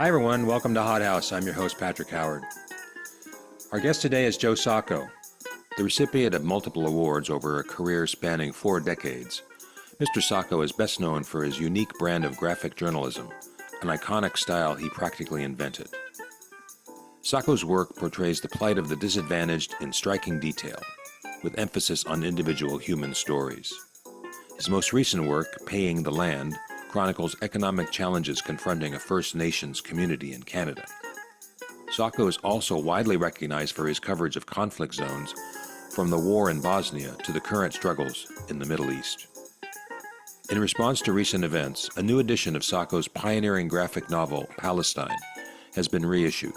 Hi everyone, welcome to Hot House. I'm your host, Patrick Howard. Our guest today is Joe Sacco, the recipient of multiple awards over a career spanning 4 decades. Mr. Sacco is best known for his unique brand of graphic journalism, an iconic style he practically invented. Sacco's work portrays the plight of the disadvantaged in striking detail, with emphasis on individual human stories. His most recent work, Paying the Land, chronicles economic challenges confronting a First Nations community in Canada. Sacco is also widely recognized for his coverage of conflict zones, from the war in Bosnia to the current struggles in the Middle East. In response to recent events, a new edition of Sacco's pioneering graphic novel, Palestine, has been reissued,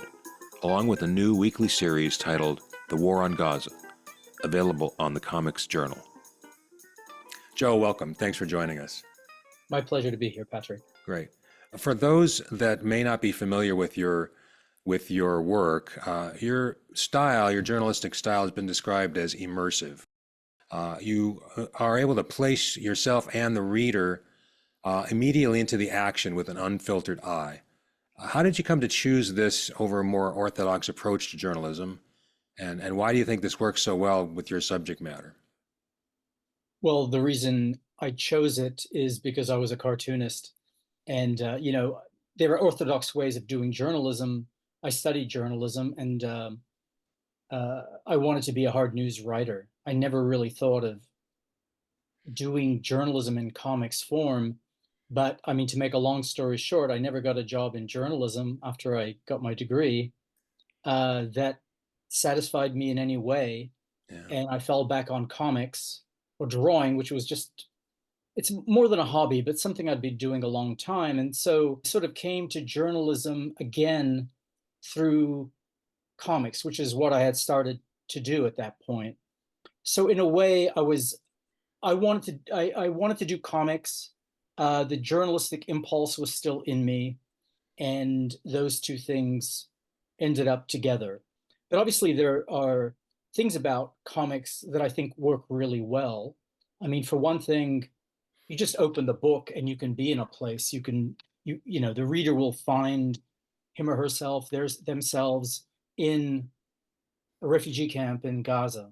along with a new weekly series titled The War on Gaza, available on the Comics Journal. Joe, welcome. Thanks for joining us. My pleasure to be here, Patrick. Great. For those that may not be familiar with your work, your style, your journalistic style, has been described as immersive. You are able to place yourself and the reader immediately into the action with an unfiltered eye. How did you come to choose this over a more orthodox approach to journalism, and why do you think this works so well with your subject matter? Well, the reason I chose it is because I was a cartoonist, and there are orthodox ways of doing journalism. I studied journalism, and I wanted to be a hard news writer. I never really thought of doing journalism in comics form, but I mean, to make a long story short, I never got a job in journalism after I got my degree that satisfied me in any way, Yeah. and I fell back on comics or drawing, which was just, it's more than a hobby, but something I'd been doing a long time. And so I sort of came to journalism again through comics, which is what I had started to do at that point. So in a way, I wanted to do comics. The journalistic impulse was still in me, and those two things ended up together. But obviously, there are things about comics that I think work really well. I mean, for one thing, you just open the book and you can be in a place. The reader will find him or herself, themselves in a refugee camp in Gaza.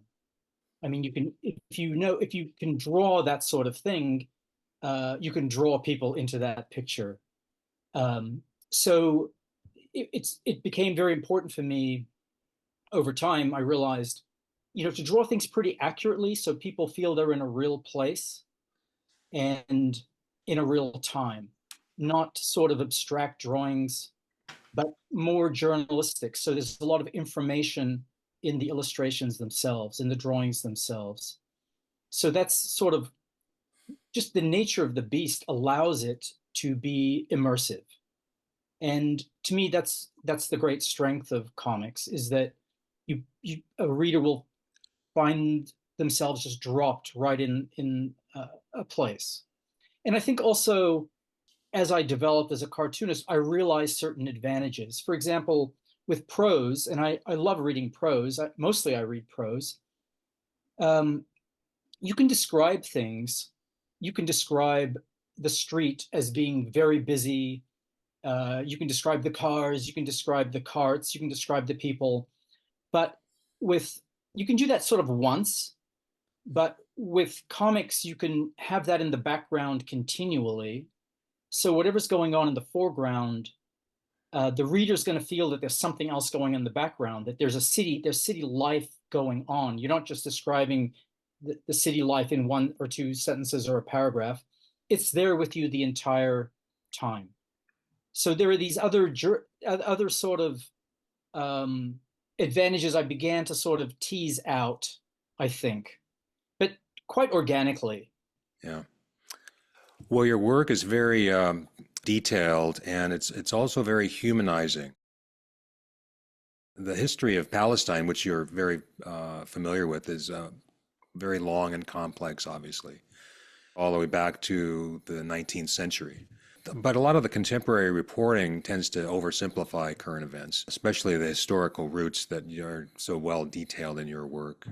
I mean, if you can draw that sort of thing, you can draw people into that picture. So it became very important for me over time. I realized, to draw things pretty accurately so people feel they're in a real place and in a real time, not sort of abstract drawings, but more journalistic. So there's a lot of information in the illustrations themselves, in the drawings themselves. So that's sort of just the nature of the beast allows it to be immersive. And to me, that's the great strength of comics, is that a reader will find themselves just dropped right in a place. And I think also, as I developed as a cartoonist, I realized certain advantages. For example, with prose, and I love reading prose, mostly I read prose, you can describe things. You can describe the street as being very busy. You can describe the cars, you can describe the carts, you can describe the people. But you can do that sort of once, but with comics, you can have that in the background continually. So whatever's going on in the foreground, the reader's going to feel that there's something else going on in the background, that there's city life going on. You're not just describing the city life in 1 or 2 sentences or a paragraph. It's there with you the entire time. So there are these other sort of advantages I began to sort of tease out, I think, but quite organically. Yeah. Well, your work is very detailed, and it's also very humanizing. The history of Palestine, which you're very familiar with, is very long and complex, obviously, all the way back to the 19th century. But a lot of the contemporary reporting tends to oversimplify current events, especially the historical roots that are so well detailed in your work.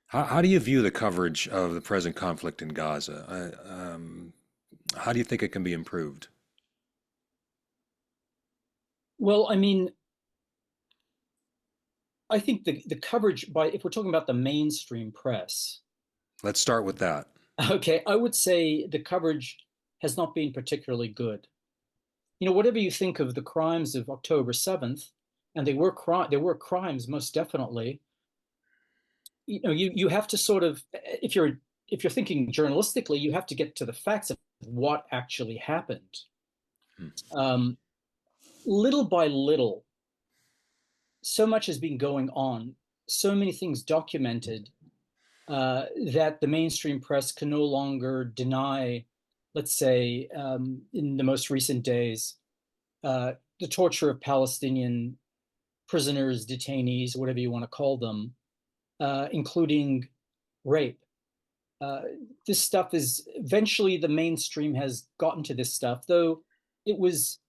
How do you view the coverage of the present conflict in Gaza? How do you think it can be improved? Well, I mean, I think the coverage by, if we're talking about the mainstream press, Let's start with that. okay, I would say the coverage has not been particularly good. Whatever you think of the crimes of October 7th, and there were crimes most definitely. You have to sort of, if you're thinking journalistically, you have to get to the facts of what actually happened. Hmm. Little by little, so much has been going on, so many things documented, that the mainstream press can no longer deny, let's say, in the most recent days, the torture of Palestinian prisoners, detainees, whatever you want to call them, including rape. Uh, this stuff is eventually the mainstream has gotten to this stuff, though it was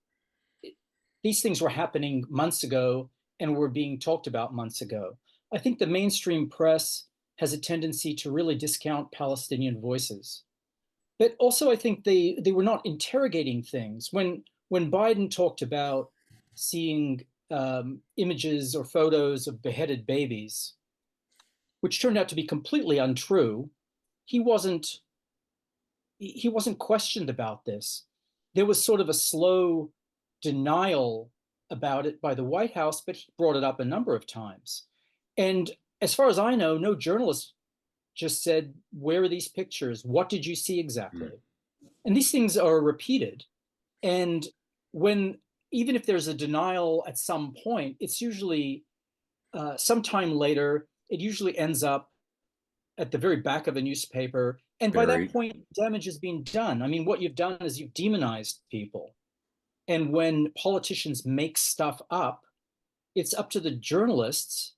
these things were happening months ago and were being talked about months ago. I think the mainstream press has a tendency to really discount Palestinian voices. But also, I think they were not interrogating things. When Biden talked about seeing images or photos of beheaded babies, which turned out to be completely untrue, he wasn't he wasn't questioned about this. There was sort of a slow denial about it by the White House, but he brought it up a number of times. And as far as I know, no journalist just said, "Where are these pictures? What did you see exactly?" Hmm. And these things are repeated. And when, even if there's a denial at some point, it's usually sometime later, it usually ends up at the very back of a newspaper. And by that Buried. point, damage has been done. I mean, what you've done is you've demonized people. And when politicians make stuff up, it's up to the journalists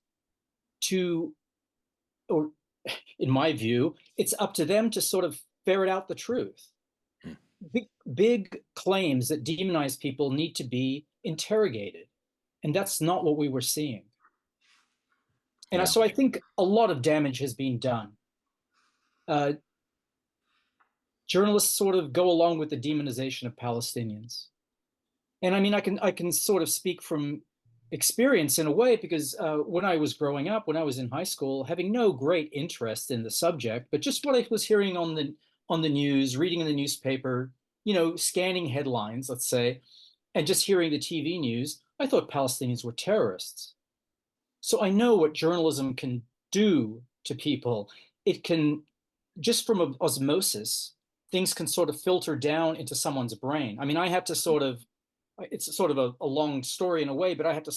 to, or in my view, it's up to them to sort of ferret out the truth. Hmm. Big claims that demonize people need to be interrogated. And that's not what we were seeing. And Yeah. so I think a lot of damage has been done. Uh, Journalists sort of go along with the demonization of Palestinians. And I mean, I can sort of speak from experience in a way, because when I was growing up, when I was in high school, having no great interest in the subject, but just what I was hearing on the news, reading in the newspaper, scanning headlines, let's say, and just hearing the TV news, I thought Palestinians were terrorists. So I know what journalism can do to people. It can, just from osmosis, things can sort of filter down into someone's brain. I mean, I had to sort of, it's sort of a long story in a way, but I had to,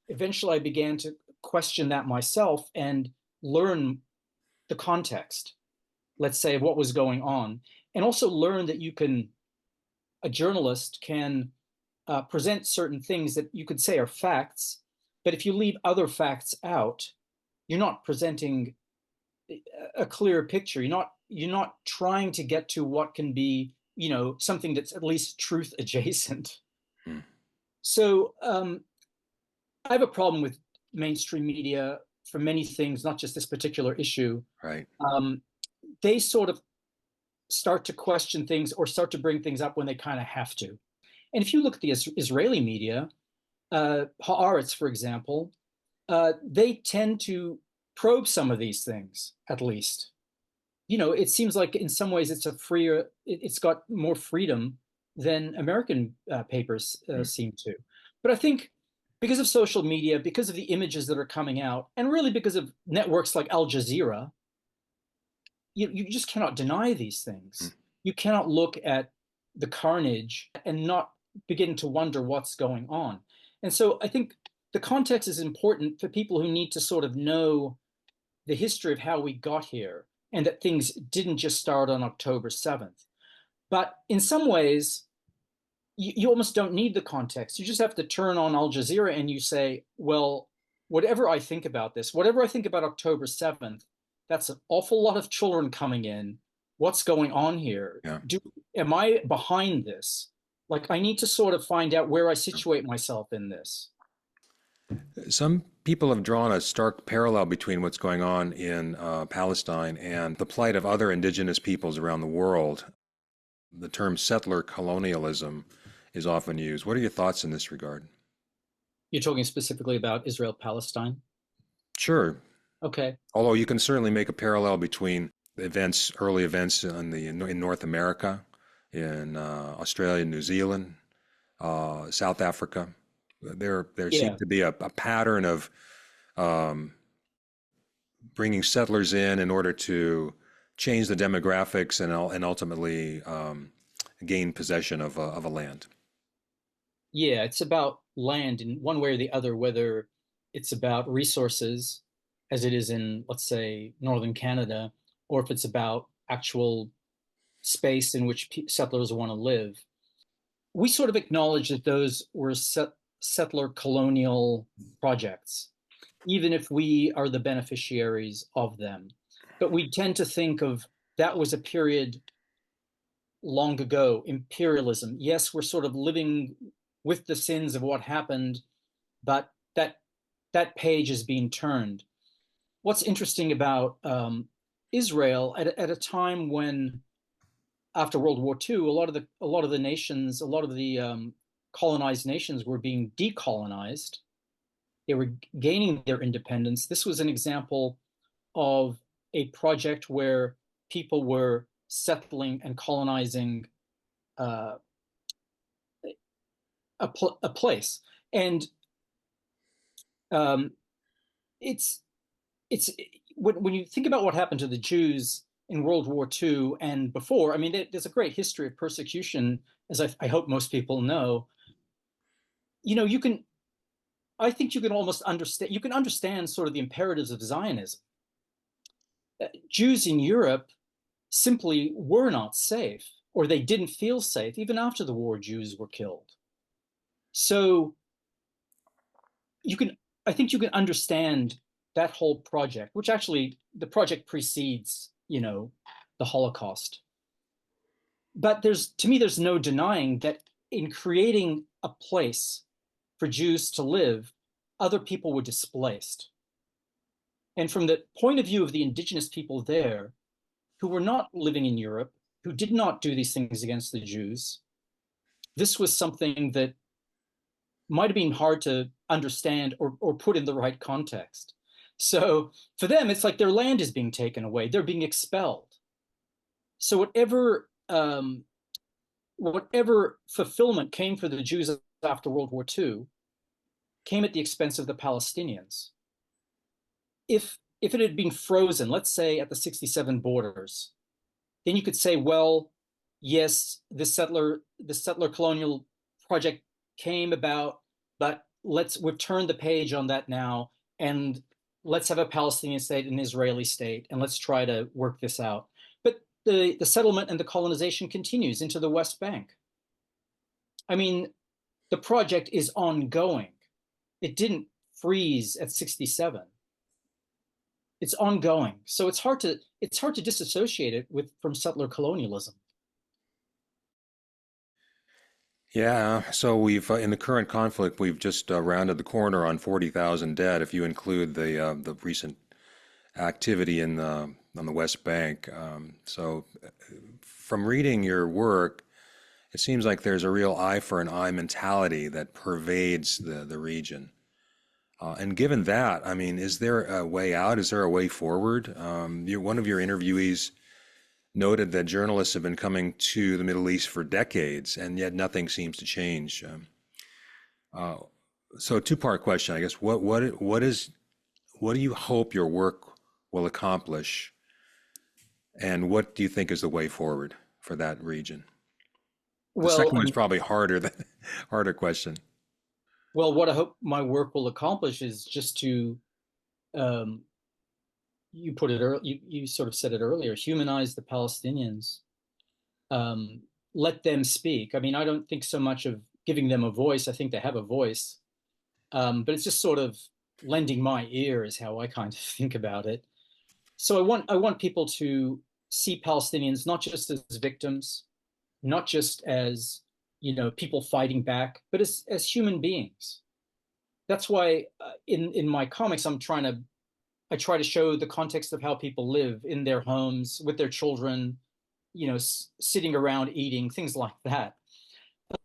eventually I began to question that myself and learn the context, let's say, what was going on. And also learn that a journalist can present certain things that you could say are facts, but if you leave other facts out, you're not presenting a clear picture. You're not trying to get to what can be, something that's at least truth adjacent. Hmm. So I have a problem with mainstream media for many things, not just this particular issue. Right. Um, they sort of start to question things or start to bring things up when they kind of have to. And if you look at the Israeli media, Haaretz, for example, they tend to probe some of these things, at least. It seems like in some ways it's got more freedom than American papers Hmm. seem to. But I think because of social media, because of the images that are coming out, and really because of networks like Al Jazeera, you just cannot deny these Hmm. things. You cannot look at the carnage and not begin to wonder what's going on. And so I think the context is important for people who need to sort of know the history of how we got here, and that things didn't just start on October 7th. But in some ways, you almost don't need the context. You just have to turn on Al Jazeera and you say, well, whatever I think about this, whatever I think about October 7th, that's an awful lot of children coming in. What's going on here? Yeah. Am I behind this? Like, I need to sort of find out where I situate myself in this. Some people have drawn a stark parallel between what's going on in Palestine and the plight of other indigenous peoples around the world. The term settler colonialism is often used. What are your thoughts in this regard? You're talking specifically about Israel Palestine. Sure. Okay. Although you can certainly make a parallel between events, early events in North America, in Australia, New Zealand, South Africa. There Yeah. seemed to be a pattern of um, bringing settlers in order to change the demographics and ultimately gain possession of a land. Yeah, it's about land in one way or the other, whether it's about resources, as it is in, let's say, northern Canada, or if it's about actual space in which settlers want to live. We sort of acknowledge that those were settler colonial projects, even if we are the beneficiaries of them. But we tend to think of that was a period long ago, imperialism. Yes, we're sort of living with the sins of what happened, but that page is being turned. What's interesting about Israel at a time when, after World War II, a lot of the nations, a lot of the colonized nations were being decolonized. They were gaining their independence. This was an example of a project where people were settling and colonizing uh, a place, and um, it's it's when you think about what happened to the Jews in World War II and before. I mean, there's a great history of persecution, as I hope most people know. You know, you can. I think you can almost understand. You can understand sort of the imperatives of Zionism. Jews in Europe simply were not safe, or they didn't feel safe. Even after the war, Jews were killed. So you can, I think you can understand that whole project, which actually the project precedes, the Holocaust. But to me, there's no denying that in creating a place for Jews to live, other people were displaced. And from the point of view of the indigenous people there, who were not living in Europe, who did not do these things against the Jews, this was something that might have been hard to understand or put in the right context. So for them, it's like their land is being taken away, they're being expelled. So whatever fulfillment came for the Jews after World War II came at the expense of the Palestinians. If it had been frozen, let's say at the 67 borders, then you could say, well, yes, the settler colonial project came about, but we've turned the page on that now, and let's have a Palestinian state, an Israeli state, and let's try to work this out. But the settlement and the colonization continues into the West Bank. I mean, the project is ongoing. It didn't freeze at 67. It's ongoing. So it's hard to disassociate it from settler colonialism. Yeah, so we've in the current conflict, we've just rounded the corner on 40,000 dead if you include the recent activity on the West Bank. From reading your work, it seems like there's a real eye for an eye mentality that pervades the region. And given that, I mean, is there a way out? Is there a way forward? One of your interviewees noted that journalists have been coming to the Middle East for decades, and yet nothing seems to change. Uh, so, two-part question, I guess. What do you hope your work will accomplish, and what do you think is the way forward for that region? The Well, second one is probably harder than harder question. what I hope my work will accomplish is just to, um, you put it earlier, you sort of said it earlier, humanize the Palestinians, um, let them speak. I mean, I don't think so much of giving them a voice. I think they have a voice, but it's just sort of lending my ear is how I kind of think about it. So I want people to see Palestinians not just as victims, not just as people fighting back, but as human beings. That's why in my comics I try to show the context of how people live in their homes with their children, sitting around eating, things like that.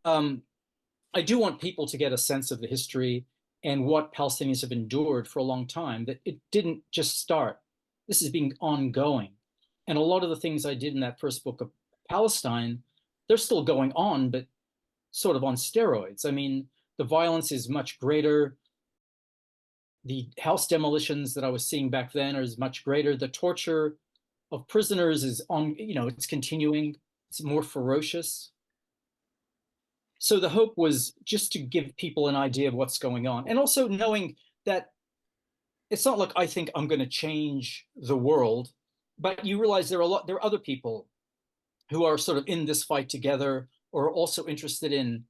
Um, I do want people to get a sense of the history. and what Palestinians have endured for a long time, that it didn't just start. This is being ongoing. And a lot of the things I did in that first book of Palestine, they're still going on, but sort of on steroids. I mean, the violence is much greater. The house demolitions that I was seeing back then is much greater. The torture of prisoners is on, it's continuing. It's more ferocious. So the hope was just to give people an idea of what's going on. And also knowing that it's not like I think I'm going to change the world, but you realize there are other people who are sort of in this fight together or are also interested in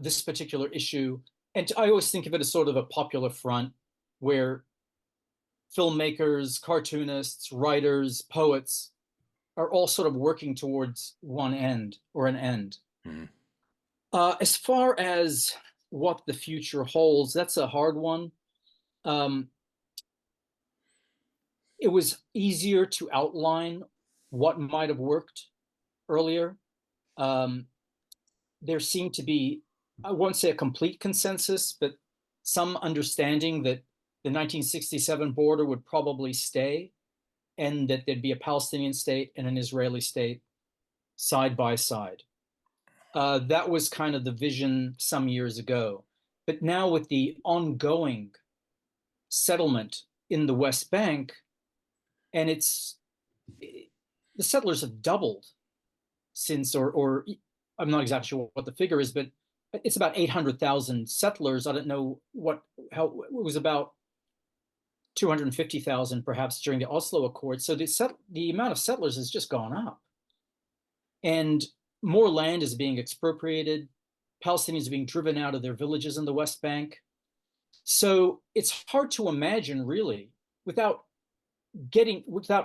this particular issue. And I always think of it as sort of a popular front where filmmakers, cartoonists, writers, poets are all sort of working towards one end or an end. Mm-hmm. As far as what the future holds, that's a hard one. It was easier to outline what might have worked earlier. There seemed to be, I won't say a complete consensus, but some understanding that the 1967 border would probably stay and that there'd be a Palestinian state and an Israeli state side by side. That was kind of the vision some years ago. But now with the ongoing settlement in the West Bank, and the settlers have doubled since, or I'm not exactly sure what the figure is, but it's about 800,000 settlers. I don't know how it was about 250,000 perhaps during the Oslo Accord. So the amount of settlers has just gone up. And more land is being expropriated. Palestinians are being driven out of their villages in the West Bank. So it's hard to imagine really without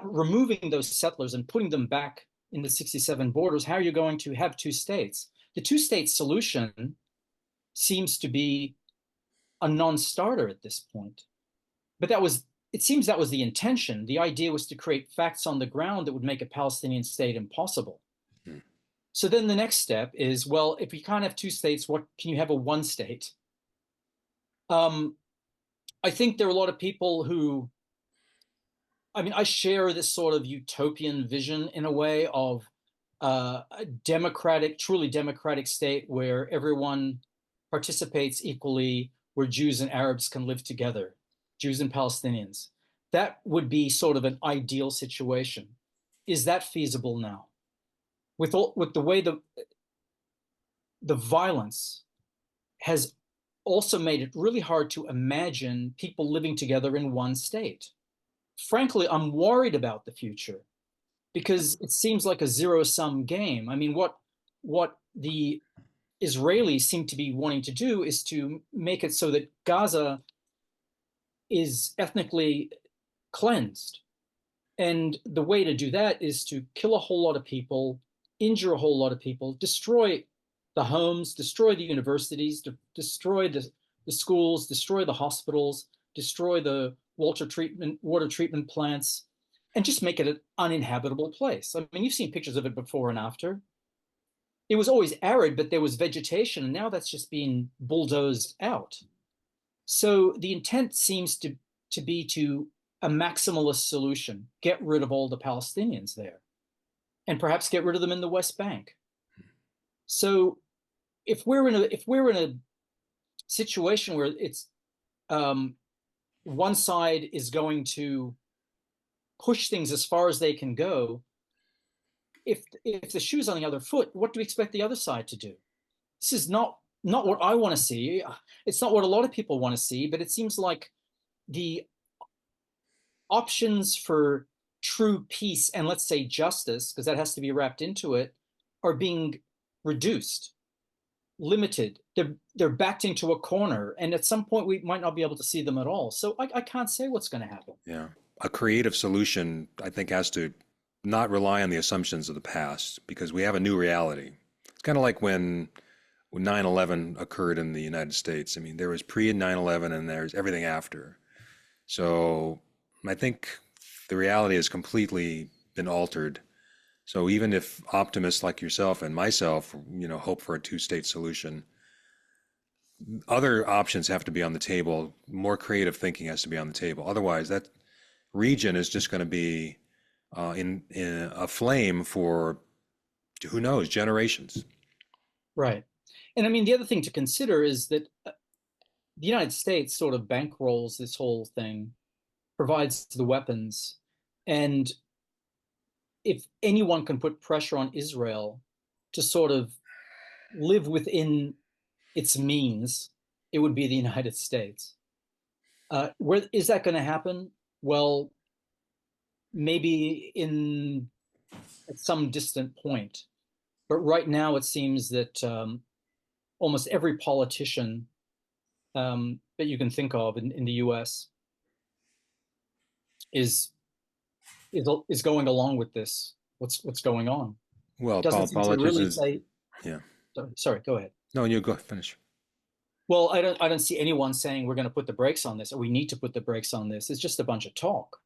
removing those settlers and putting them back in the 67 borders, how are you going to have two states? The two-state solution seems to be a non-starter at this point. But it seems that was the intention. The idea was to create facts on the ground that would make a Palestinian state impossible. Hmm. So then the next step is, well, if we can't have two states, what can you have a one state? I think there are a lot of people who, I share this sort of utopian vision in a way of a truly democratic state where everyone participates equally, where Jews and Arabs can live together, Jews and Palestinians. That would be sort of an ideal situation. Is that feasible now? With the way the violence has also made it really hard to imagine people living together in one state. Frankly, I'm worried about the future because it seems like a zero-sum game. I mean, what the Israelis seem to be wanting to do is to make it so that Gaza is ethnically cleansed. And the way to do that is to kill a whole lot of people, injure a whole lot of people, destroy the homes, destroy the universities, destroy the schools, destroy the hospitals, destroy the water treatment plants, and just make it an uninhabitable place. I mean, you've seen pictures of it before and after. It was always arid, but there was vegetation, and now that's just being bulldozed out. So the intent seems to be to a maximalist solution, get rid of all the Palestinians there, and perhaps get rid of them in the West Bank. So if we're in a situation where it's one side is going to push things as far as they can go, if the shoe's on the other foot, what do we expect the other side to do? This is not what I want to see. It's not what a lot of people want to see, but it seems like the options for true peace and, let's say, justice, because that has to be wrapped into it, are being reduced, limited. They're backed into a corner, and at some point we might not be able to see them at all. So I can't say what's going to happen. Yeah, a creative solution, I think, has to not rely on the assumptions of the past, because we have a new reality. It's kind of like when 9/11 occurred in the United States. I mean, there was pre 9/11 and there's everything after. So I think the reality has completely been altered. So even if optimists like yourself and myself, hope for a two-state solution, other options have to be on the table. More creative thinking has to be on the table. Otherwise, that region is just going to be in a flame for who knows, generations. Right. And I mean, the other thing to consider is that the United States sort of bankrolls this whole thing, provides the weapons. And if anyone can put pressure on Israel to sort of live within its means, it would be the United States. Where is that going to happen? Well, maybe in at some distant point. But right now, it seems that almost every politician that you can think of in the U.S. is is going along with this. What's going on? Well, Doesn't seem to really politicians, say. yeah. Sorry, go ahead. No, you go finish. Well, I don't see anyone saying we're going to put the brakes on this or we need to put the brakes on this. It's just a bunch of talk.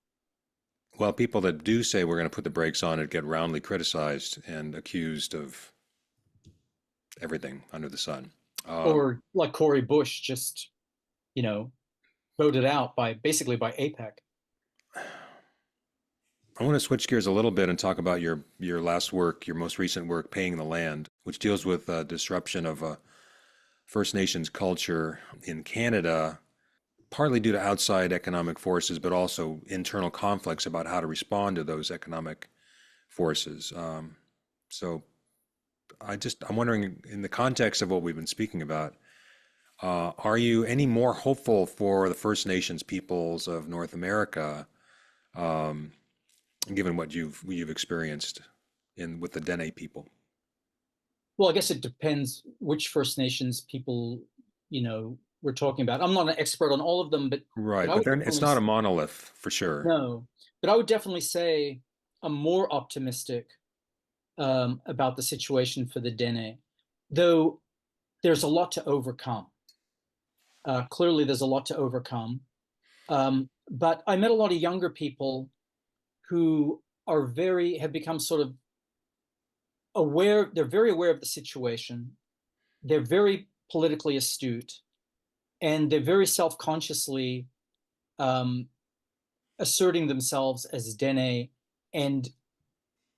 Well, people that do say we're going to put the brakes on it get roundly criticized and accused of everything under the sun. Or like Cory Bush just, voted out by basically by APEC. I want to switch gears a little bit and talk about your last work, your most recent work, Paying the Land, which deals with disruption of First Nations culture in Canada, partly due to outside economic forces, but also internal conflicts about how to respond to those economic forces. So I'm wondering, in the context of what we've been speaking about, are you any more hopeful for the First Nations peoples of North America, given what you've experienced in with the Dene people? Well, I guess it depends which First Nations people, we're talking about. I'm not an expert on all of them, but Right, I but would it's definitely not a monolith for sure. no, but I would definitely say I'm more optimistic about the situation for the Dene, though there's a lot to overcome. Clearly, there's a lot to overcome. But I met a lot of younger people who have become sort of aware. They're very aware of the situation. They're very politically astute, and they're very self-consciously asserting themselves as Dene, and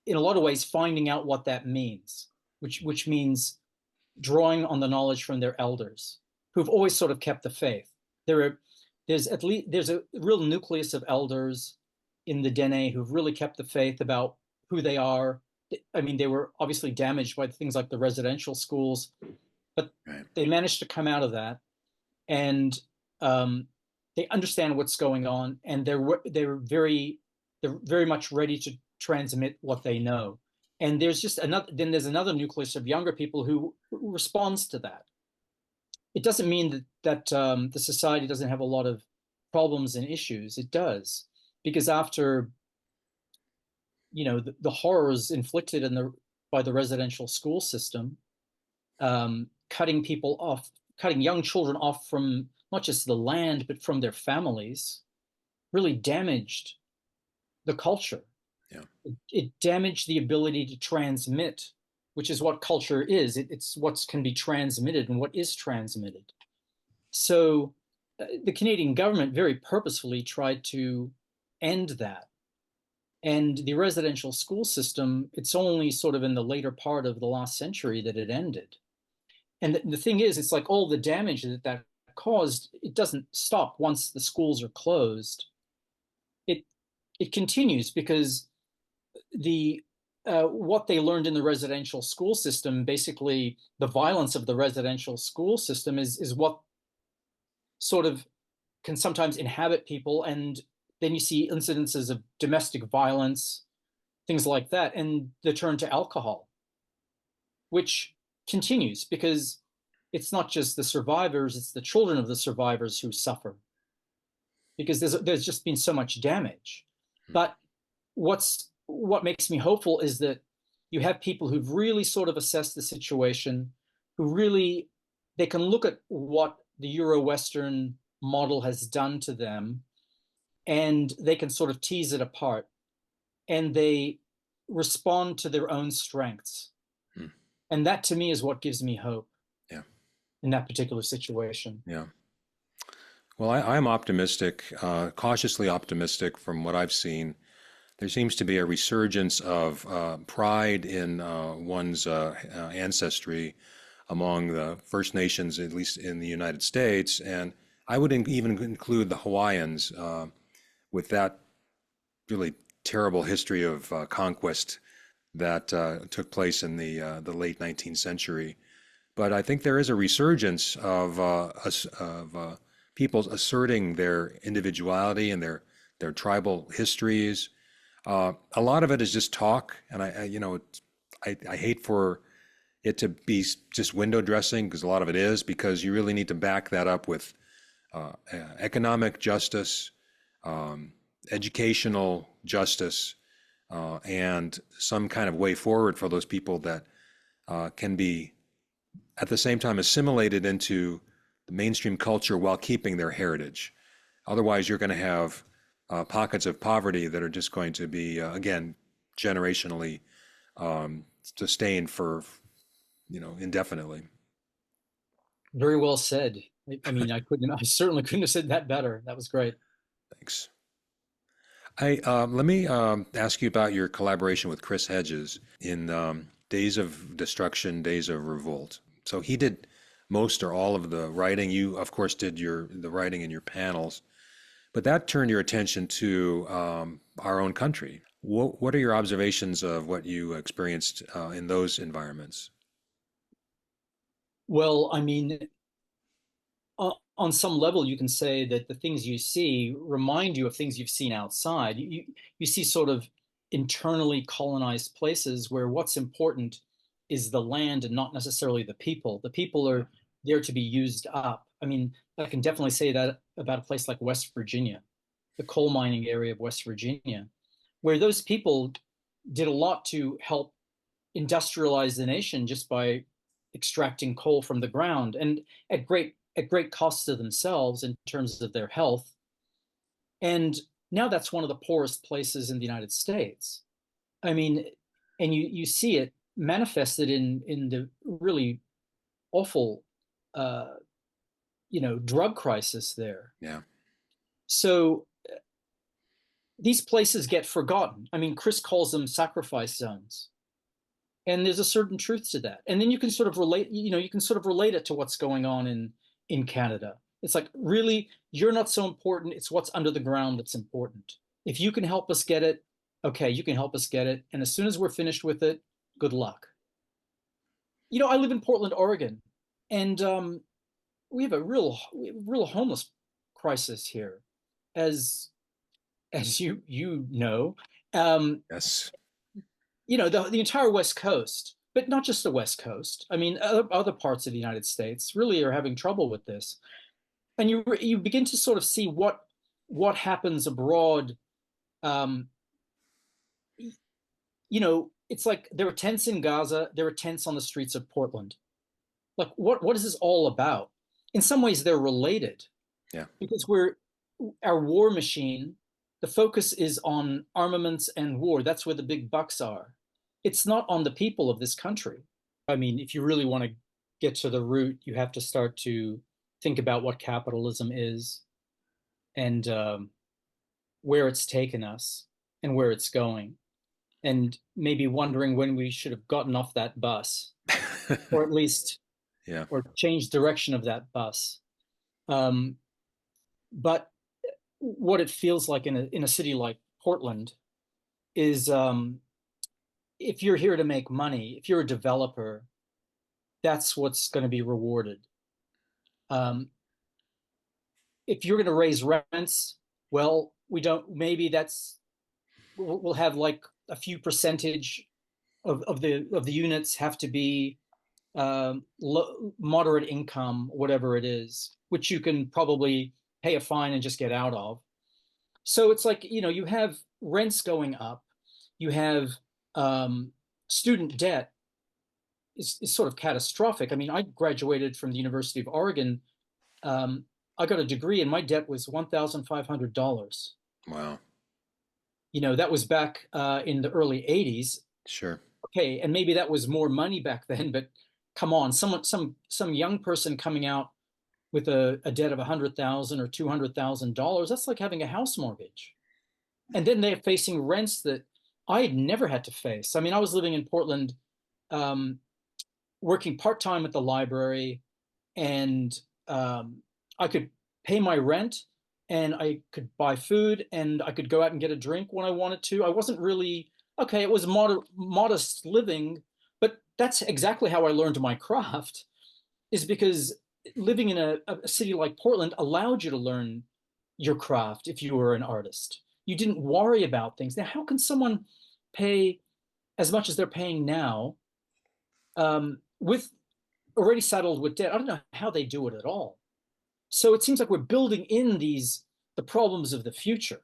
in a lot of ways finding out what that means, which means drawing on the knowledge from their elders, who've always sort of kept the faith. There's a real nucleus of elders in the Dene who've really kept the faith about who they are. I mean, they were obviously damaged by things like the residential schools, but Right. they managed to come out of that, and they understand what's going on, and they're very much ready to transmit what they know. And there's another nucleus of younger people who responds to that. It doesn't mean that the society doesn't have a lot of problems and issues. It does, because after the horrors inflicted by the residential school system, cutting young children off from not just the land but from their families, really damaged the culture. Yeah. It damaged the ability to transmit, which is what culture is. It's what can be transmitted and what is transmitted. So the Canadian government very purposefully tried to end that. And the residential school system, it's only sort of in the later part of the last century that it ended. And the thing is, it's like all the damage that caused, it doesn't stop once the schools are closed. It continues because what they learned in the residential school system, basically the violence of the residential school system is what sort of can sometimes inhabit people. And then you see incidences of domestic violence, things like that, and the turn to alcohol, which continues because it's not just the survivors, it's the children of the survivors who suffer because there's just been so much damage. But what makes me hopeful is that you have people who've really sort of assessed the situation, who really, they can look at what the Euro-Western model has done to them, and they can sort of tease it apart, and they respond to their own strengths. And that to me is what gives me hope. Yeah. in that particular situation. Yeah. Well, I'm optimistic, cautiously optimistic from what I've seen. There seems to be a resurgence of pride in one's ancestry among the First Nations, at least in the United States. And I would even include the Hawaiians with that really terrible history of conquest that took place in the late 19th century. But I think there is a resurgence of people asserting their individuality and their tribal histories. A lot of it is just talk, and I hate for it to be just window dressing, because a lot of it is, because you really need to back that up with economic justice, educational justice, and some kind of way forward for those people that can be at the same time assimilated into the mainstream culture while keeping their heritage. Otherwise, you're going to have pockets of poverty that are just going to be, again, generationally sustained for, indefinitely. Very well said. I mean, I certainly couldn't have said that better. That was great. Thanks. Let me ask you about your collaboration with Chris Hedges in Days of Destruction, Days of Revolt. So he did most or all of the writing. You, of course, did the writing in your panels, but that turned your attention to our own country. What are your observations of what you experienced in those environments? Well, I mean, on some level, you can say that the things you see remind you of things you've seen outside. You see sort of internally colonized places where what's important is the land and not necessarily the people. The people are there to be used up. I mean, I can definitely say that about a place like West Virginia, the coal mining area of West Virginia, where those people did a lot to help industrialize the nation just by extracting coal from the ground, and at great cost to themselves in terms of their health. And now that's one of the poorest places in the United States. I mean, and you see it manifested in the really awful drug crisis there. Yeah. So these places get forgotten. I mean, Chris calls them sacrifice zones. And there's a certain truth to that. And then you can sort of relate, you can sort of relate it to what's going on in Canada. It's like, really, you're not so important. It's what's under the ground that's important. If you can help us get it, okay, you can help us get it. And as soon as we're finished with it, good luck. I live in Portland, Oregon, and we have a real homeless crisis here, as you know. Yes. The entire West Coast, but not just the West Coast. I mean, other parts of the United States really are having trouble with this. And you begin to sort of see what happens abroad. It's like there are tents in Gaza, there are tents on the streets of Portland. Like, what is this all about? In some ways, they're related. Yeah. Because our war machine, the focus is on armaments and war. That's where the big bucks are. It's not on the people of this country. I mean, if you really want to get to the root, you have to start to think about what capitalism is, and where it's taken us and where it's going, and maybe wondering when we should have gotten off that bus, or at least Yeah. or changed direction of that bus. But what it feels like in a city like Portland is, if you're here to make money, if you're a developer, that's what's going to be rewarded. If you're going to raise rents, well, we'll have like a few percentage of the units have to be moderate income, whatever it is, which you can probably pay a fine and just get out of. So it's like, you have rents going up, you have student debt is sort of catastrophic. I mean, I graduated from the University of Oregon. I got a degree and my debt was $1,500. Wow. That was back in the early 80s. Sure. Okay, and maybe that was more money back then, but come on, some young person coming out with a debt of $100,000 or $200,000, that's like having a house mortgage. And then they're facing rents that I had never had to face. I mean, I was living in Portland, um, working part-time at the library, and I could pay my rent, and I could buy food, and I could go out and get a drink when I wanted to. I wasn't really, okay, it was modest living, but that's exactly how I learned my craft, is because living in a city like Portland allowed you to learn your craft if you were an artist. You didn't worry about things. Now, how can someone pay as much as they're paying now, with already saddled with debt? I don't know how they do it at all. So it seems like we're building in the problems of the future.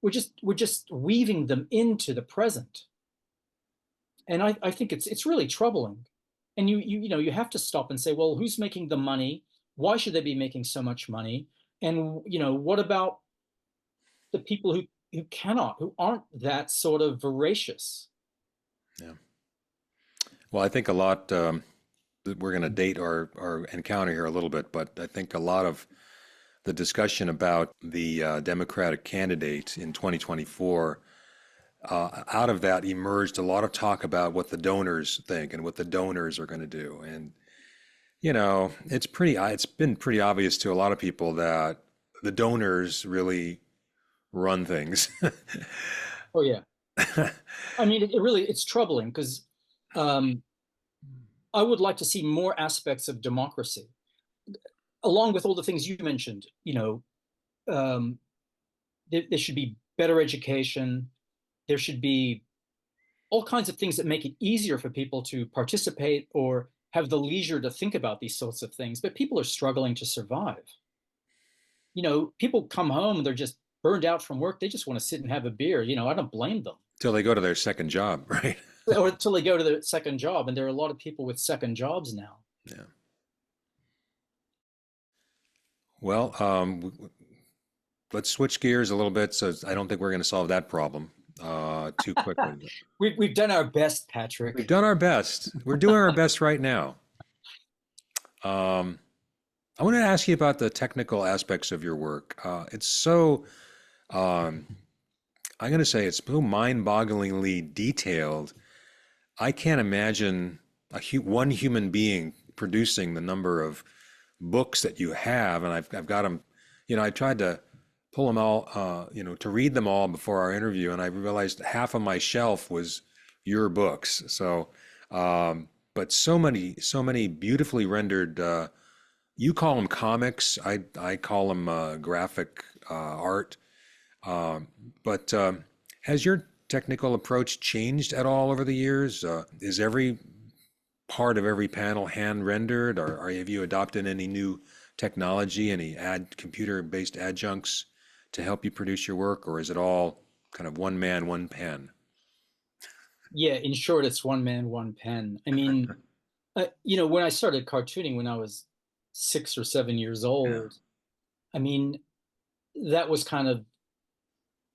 We're just weaving them into the present. And I think it's really troubling. And you have to stop and say, well, who's making the money? Why should they be making so much money? And what about the people who aren't that sort of voracious? Yeah. Well, I think a lot, we're going to date our encounter here a little bit, but I think a lot of the discussion about the Democratic candidate in 2024, out of that emerged a lot of talk about what the donors think and what the donors are going to do. And, it's been pretty obvious to a lot of people that the donors really run things. Oh yeah. I mean, it's troubling because um, I would like to see more aspects of democracy, along with all the things you mentioned. Um, there should be better education. There should be all kinds of things that make it easier for people to participate or have the leisure to think about these sorts of things. But people are struggling to survive. People come home and they're just burned out from work. They just want to sit and have a beer. I don't blame them. Till they go to their second job, right? Or until they go to their second job. And there are a lot of people with second jobs now. Yeah. Well, let's switch gears a little bit. So I don't think we're going to solve that problem too quickly. We've done our best, We've Patrick. done our best. We're doing our best right now. I want to ask you about the technical aspects of your work. It's so, um, I'm going to say it's so mind-bogglingly detailed. I can't imagine one human being producing the number of books that you have, and I've got them. I tried to pull them all, to read them all before our interview, and I realized half of my shelf was your books. So, but so many beautifully rendered. You call them comics. I call them graphic art. But has your technical approach changed at all over the years? Is every part of every panel hand rendered, or have you adopted any new technology, any computer-based adjuncts to help you produce your work, or is it all kind of one man, one pen? Yeah, in short, it's one man, one pen. I mean, when I started cartooning when I was 6 or 7 years Yeah. old, I mean, that was kind of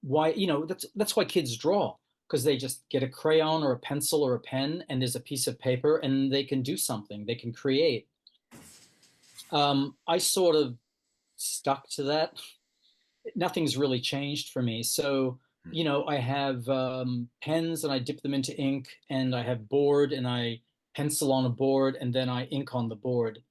why, that's why kids draw, because they just get a crayon or a pencil or a pen, and there's a piece of paper, and they can do something, they can create. I sort of stuck to that. Nothing's really changed for me. So, I have pens and I dip them into ink, and I have board and I pencil on a board and then I ink on the board.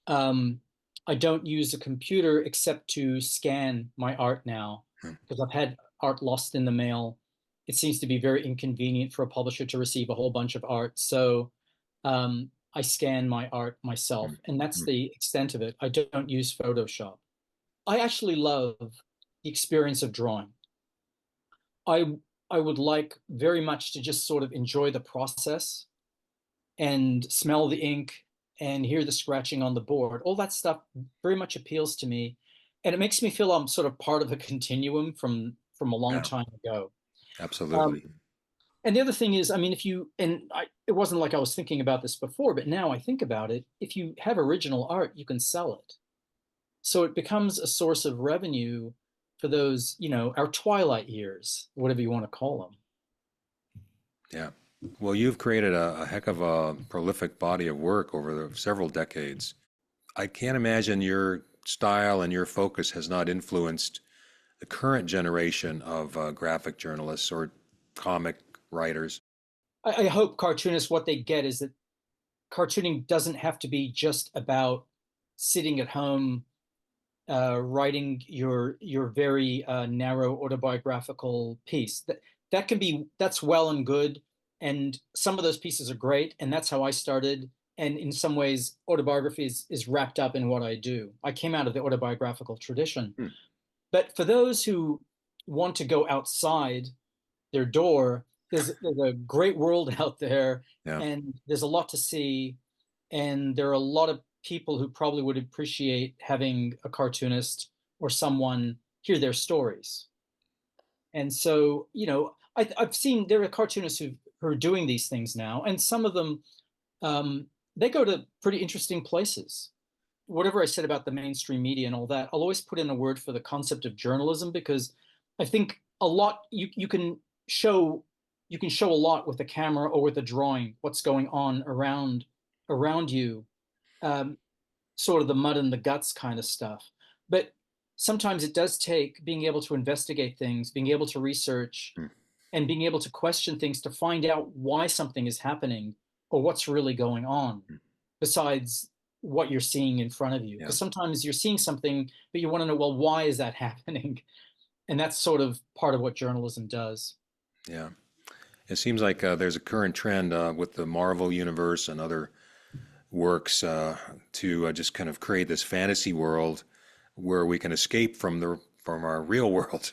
Um, I don't use a computer except to scan my art now, because I've had art lost in the mail. It seems to be very inconvenient for a publisher to receive a whole bunch of art. So I scan my art myself, and that's the extent of it. I don't use Photoshop. I actually love the experience of drawing. I I would like very much to just sort of enjoy the process and smell the ink and hear the scratching on the board. All that stuff very much appeals to me, and it makes me feel I'm sort of part of a continuum from a long Yeah, time ago. Um, absolutely. and the other thing is, I mean, it wasn't like I was thinking about this before, but now I think about it. If you have original art, you can sell it, so it becomes a source of revenue for those, our twilight years, whatever you want to call them. Yeah. Well, you've created a heck of a prolific body of work over several decades. I can't imagine your style and your focus has not influenced the current generation of graphic journalists or comic writers. I hope cartoonists, what they get is that cartooning doesn't have to be just about sitting at home writing your very narrow autobiographical piece. That can be that's well and good, and some of those pieces are great, and that's how I started. And in some ways, autobiography is wrapped up in what I do. I came out of the autobiographical tradition. Hmm. But for those who want to go outside their door, there's a great world out there, Yeah. and there's a lot to see, and there are a lot of people who probably would appreciate having a cartoonist or someone hear their stories. And so, I've seen there are cartoonists who are doing these things now, and some of them they go to pretty interesting places. Whatever I said about the mainstream media and all that, I'll always put in a word for the concept of journalism, because I think a lot show you can show a lot with a camera or with a drawing what's going on around you, um, sort of the mud and the guts kind of stuff. But sometimes it does take being able to investigate things, being able to research, Hmm. and being able to question things to find out why something is happening or what's really going on, besides what you're seeing in front of you. Yeah. Because sometimes you're seeing something, but you want to know, well, why is that happening? And that's sort of part of what journalism does. Yeah. It seems like there's a current trend with the Marvel universe and other works to just kind of create this fantasy world where we can escape from our real world.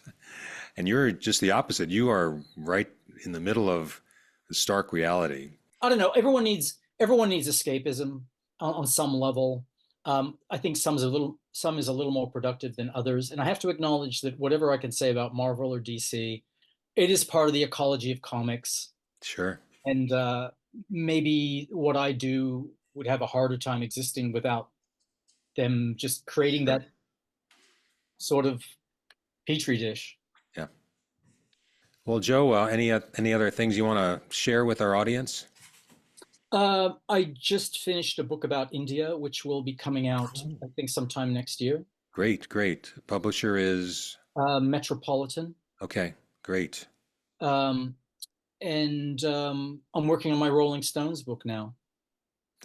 And you're just the opposite. You are right in the middle of the stark reality. I don't know. Everyone needs escapism on some level. I think some is a little more productive than others, and I have to acknowledge that whatever I can say about Marvel or DC, it is part of the ecology of comics, Sure. and maybe what I do would have a harder time existing without them just creating Sure. that sort of petri dish. Yeah. Well, Joe, any other things you want to share with our audience? I just finished a book about India, which will be coming out, Oh, I think, sometime next year. great, great. Publisher is Metropolitan. okay. Great. Um, and I'm working on my Rolling Stones book now.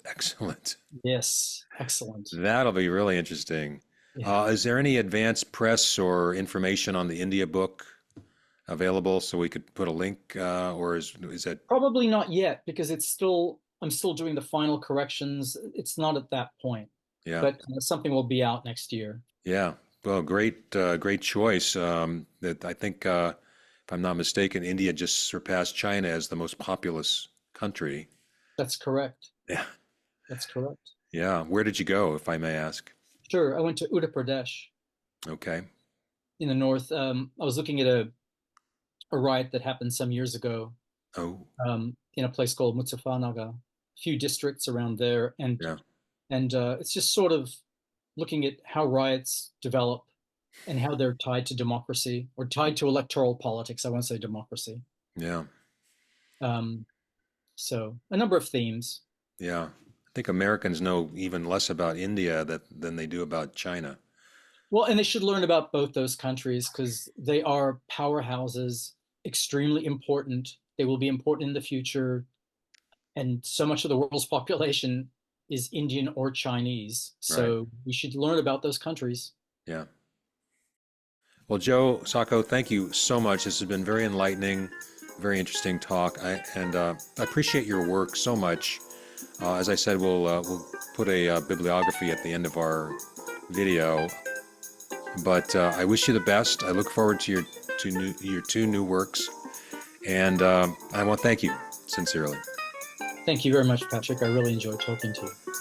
Excellent. Yes, excellent. That'll be really interesting. Yeah, Is there any advanced press or information on the India book available so we could put a link, or is that probably not yet because I'm still doing the final corrections. It's not at that point, yeah, but something will be out next year. yeah. Well, great choice. That I think, if I'm not mistaken, India just surpassed China as the most populous country. That's correct. Yeah, That's correct. yeah. Where did you go, if I may ask? Sure. I went to Uttar Pradesh Okay. in the north. I was looking at a riot that happened some years ago, Oh, in a place called Muzaffarnagar, a few districts around there, yeah, and it's just sort of looking at how riots develop and how they're tied to democracy or tied to electoral politics. I won't say democracy. yeah, Um, so a number of themes. yeah. I think Americans know even less about India than they do about China. Well, and they should learn about both those countries because they are powerhouses, extremely important. They will be important in the future. And so much of the world's population is Indian or Chinese. Right. So we should learn about those countries. Yeah. Well, Joe Sacco, thank you so much. This has been very enlightening, very interesting talk. I appreciate your work so much. As I said, we'll put a bibliography at the end of our video. But I wish you the best. I look forward to your two new works, and I want to thank you sincerely. Thank you very much, Patrick. I really enjoyed talking to you.